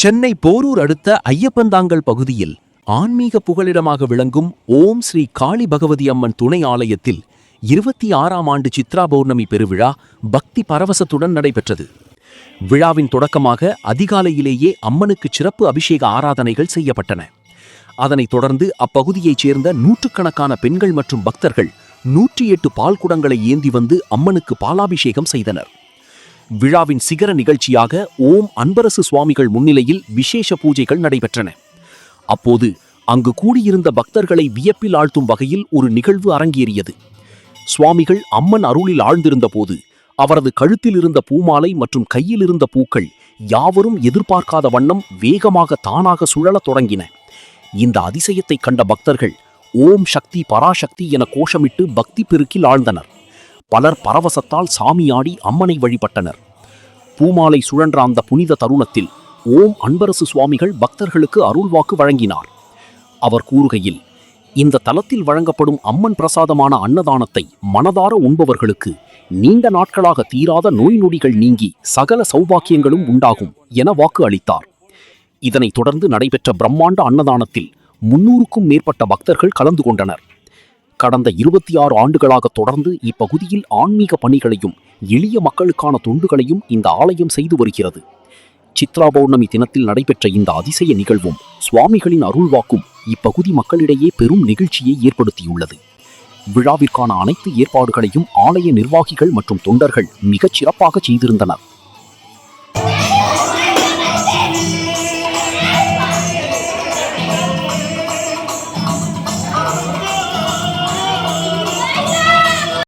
சென்னை போரூர் அடுத்த ஐயப்பந்தாங்கல் பகுதியில் ஆன்மீக புகலிடமாக விளங்கும் ஓம் ஸ்ரீ காளி பகவதி அம்மன் துணை ஆலயத்தில் 26ஆம் ஆண்டு சித்ரா பௌர்ணமி பெருவிழா பக்தி பரவசத்துடன் நடைபெற்றது. விழாவின் தொடக்கமாக அதிகாலையிலேயே அம்மனுக்கு சிறப்பு அபிஷேக ஆராதனைகள் செய்யப்பட்டன. அதனைத் தொடர்ந்து அப்பகுதியைச் சேர்ந்த நூற்றுக்கணக்கான பெண்கள் மற்றும் பக்தர்கள் 108 பால் குடங்களை ஏந்தி வந்து அம்மனுக்கு பாலாபிஷேகம் செய்தனர். விழாவின் சிகர நிகழ்ச்சியாக ஓம் அன்பரசு சுவாமிகள் முன்னிலையில் விசேஷ பூஜைகள் நடைபெற்றன. அப்போது அங்கு கூடியிருந்த பக்தர்களை வியப்பில் ஆழ்த்தும் வகையில் ஒரு நிகழ்வு அரங்கேறியது. சுவாமிகள் அம்மன் அருளில் ஆழ்ந்திருந்த போது அவரது கழுத்தில் இருந்த பூமாலை மற்றும் கையில் இருந்த பூக்கள் யாவரும் எதிர்பார்க்காத வண்ணம் வேகமாக தானாக சுழலத் தொடங்கின. இந்த அதிசயத்தை கண்ட பக்தர்கள் ஓம் சக்தி பராசக்தி என கோஷமிட்டு பக்தி பெருக்கில் ஆழ்ந்தனர். பலர் பரவசத்தால் சாமியாடி அம்மனை வழிபட்டனர். பூமாலை சுழன்ற அந்த புனித தருணத்தில் ஓம் அன்பரசு சுவாமிகள் பக்தர்களுக்கு அருள்வாக்கு வழங்கினார். அவர் கூறுகையில், இந்த தலத்தில் வழங்கப்படும் அம்மன் பிரசாதமான அன்னதானத்தை மனதார உண்பவர்களுக்கு நீண்ட நாட்களாக தீராத நோய் நொடிகள் நீங்கி சகல சௌபாக்கியங்களும் உண்டாகும் என வாக்கு அளித்தார். இதனைத் தொடர்ந்து நடைபெற்ற பிரம்மாண்ட அன்னதானத்தில் 300க்கும் மேற்பட்ட பக்தர்கள் கலந்து கொண்டனர். கடந்த 26 ஆண்டுகளாக தொடர்ந்து இப்பகுதியில் ஆன்மீக பணிகளையும் எளிய மக்களுக்கான தொண்டுகளையும் இந்த ஆலயம் செய்து வருகிறது. சித்ரா பௌர்ணமி தினத்தில் நடைபெற்ற இந்த அதிசய நிகழ்வும் சுவாமிகளின் அருள்வாக்கும் இப்பகுதி மக்களிடையே பெரும் நெகிழ்ச்சியை ஏற்படுத்தியுள்ளது. விழாவிற்கான அனைத்து ஏற்பாடுகளையும் ஆலய நிர்வாகிகள் மற்றும் தொண்டர்கள் மிகச் சிறப்பாக செய்திருந்தனர்.